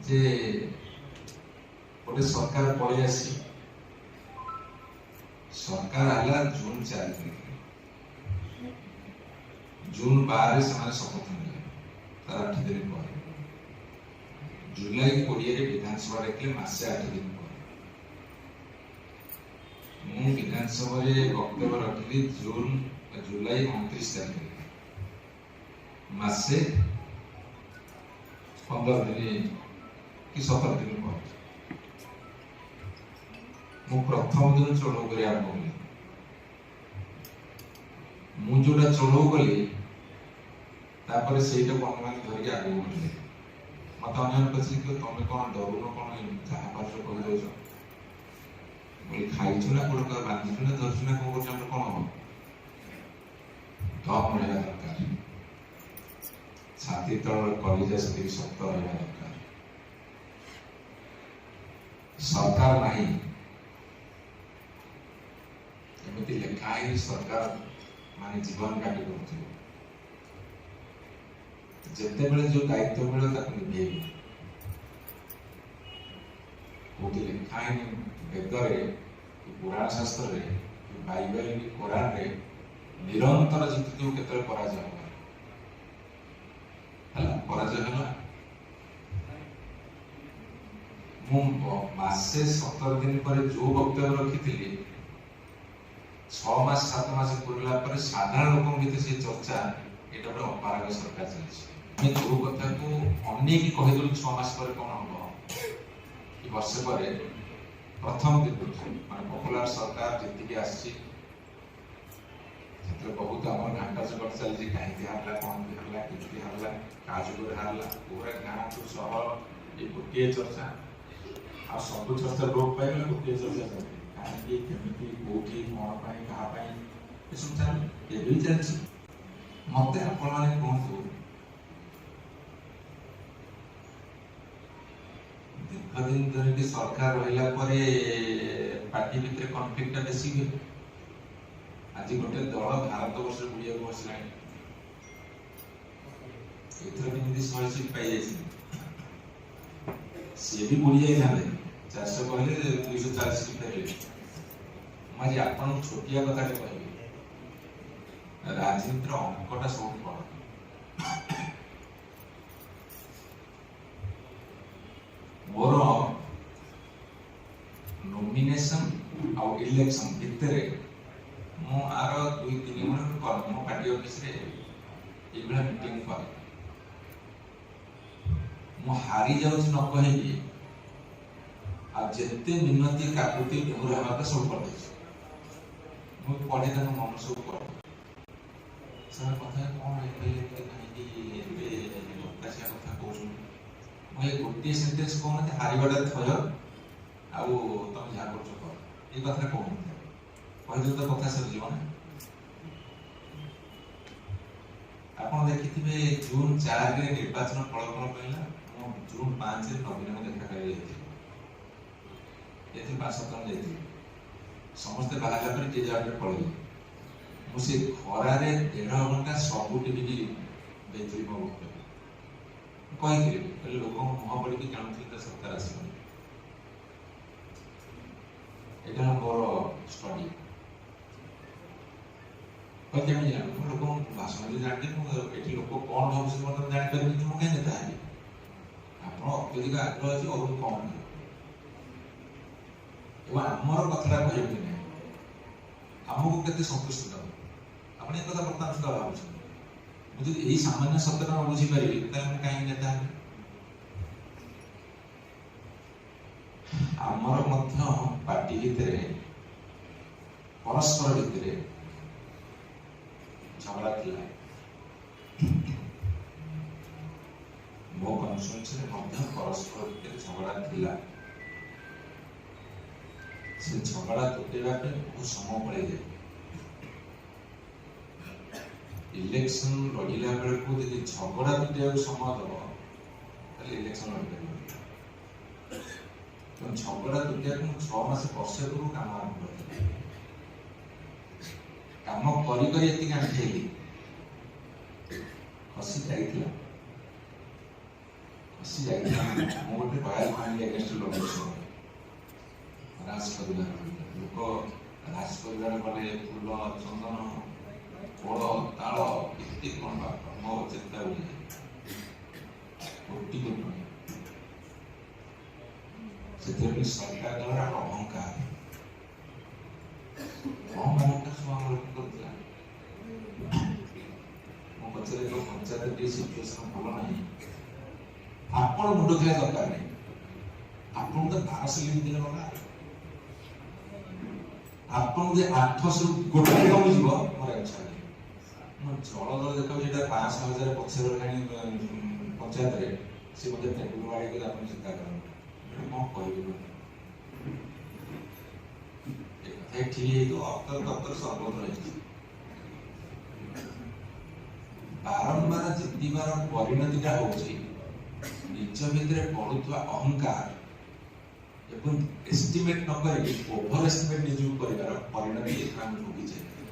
जे गोटे सरकार पलि आसी सरकार आला जून 4 तारिख जून 12 से शपथ नेले तार 8 दिन पर जुलाई 20 विधानसभा रखिले मासे 8 दिन पर मु विधानसभा वक्तव्य रखिली जुलाई 29 तारिख मासे 15 दिन कि 17 दिन पर मु प्रथम दिन चढ़ऊ कर आरंभ कली मु जोटा चढ़ऊ कली तापर सेटा अनुमान धरिक आगे बढ़ले मत अन्य पचारे कि तुम कौन डरुन कौन जहाँ पास कही दौच बोली खाइचु ना कौन बांधीचु ना धरचु ना कौन कर कौन हम दम रहा दरकार छाती तल कलिजा से शक्त रहा दरकार सरकार नहीं एमती लेखाई सरकार माने जीवन काटी कर जिते बड़े जो दायित्व मिले निभेबे कोटी लेखाई वेदरे पुराण शास्त्र बाइबल कुरान रे निरंतर जीति केतरे पराजय हला मु मासे 17 दिन पर जो वक्तव्य रखी 6 मास 7 मास पूरा पर साधारण लोक भीतर से चर्चा एटा बड़ अपारग सरकार चली जो कथा को अनेक कहीदेलु 6 मास पर कौन हम कि वर्ष पर प्रथम दिन मान पपुलर सरकार जीति आसी बहुत आम घाटा चकट चलती कहीं हारला कौन हारला कि हारला काजू हारला पूरा गाँव को सहर ये गोटे चर्चा आ सब चर्चा लोप पाइले गोटे चर्चा चलती कहीं केमी कौटी कौन क्या ये सब चल ये चलती मत आपने कहतु दीर्घ दिन धरिक सरकार रहा पार्टी भितर कन्फ्लिक्ट बेसी हुए आज गोटे दल भारत वर्ष बुड़िया बसला एमती 100 सीट पाई सी भी बुड़ी जाते 400 कहले 240 सीट फेरले मुझे आपन छोटिया कथा कह राजनीतिर अंकटा सब बड़ मोर नॉमिनेशन आउ इलेक्शन भितर मु आर 2-3 मिनट कर मो पार्टी ऑफिस रे एबला मीटिंग कर मु हारी जाउछ न कहि आ जेते मिनती काकुति पूरा हाथ सब कर दे मु पढ़े तन मन सब कर सर कथा कोन एबे कहीं एबे लोकासिया कथा कहू मैं गोटे सेंटेंस कहूँ हारिबाटा थय आउ तुम जहाँ कर ये कथा कहूँ कहीदे तो कथा सर ना आप देखिए जून 4 निर्वाचन फलाफल कहला जून 5 नवीन देखा कर 5-7 जन समस्ते बाहर पर जे जगह पड़े मुझे खरार 1.5 घंटा सब टीवी बेचरी मो कही लोक मुह पड़ी जानते सरकार आसबनी यहाँ मोर स्टडी कहीं जान लोक भाषण भी जानते ये लोक कौन भाव मतलब जानपारे मुझे नेता है आप अत्यधिक आग्रह अच्छे और कौन आमर कथा कहते ना आमको केते संतुष्ट दब आप कथा बर्तमान सुधा भाव मुझे यही सामान्य सत्य न बुझीपारि कहीं नेता आमर पार्टी भितर परस्पर भितर झगड़ा थिला मो कन्स्टिट्यूएंसी रे परस्पर भितर झगड़ा थिला से झगड़ा तुटेगा बहुत समय पड़े जाए इलेक्शन लड़िला बेल को यदि झगड़ा तुटे समय दब इलेक्शन लड़ तो झगड़ा तुटे 6 मास वर्षे करू काम आरंभ काम करी आंठेली खसी जाइला बसी जाइए मो गोटे रॉयल फैमिली अगेंस्ट लड़ुछ राज परिवार लोक राज परिवार गले फूल चंदन फल ताल केते कौन बाप मो चेता उड़ी कोटी कोटी से सरकार द्वारा अहंकार अहंकार स्वामी करता मो पचरे को पंचायत के सिचुएशन भल नहीं आपण मुंड खेला दरकार नहीं आपण तो 1200 लिमिट देले बना आपण जे 800 गोटे कम जीव मोर इच्छा नहीं मो जल दर देखो जेटा 5,000 पछे रखानी पंचायत रे से मते टेबुल वाले के आपण चिंता करू मो कहबो एक ठीक है तो अतर सर्वत्र रही बारंबार जितबार परिणतिटा होची निज भितर पड़ुवा अहंकार एवं एस्टिमेट न कर ओभर एस्टिमेट निज परिवार परिणति भोगी जाए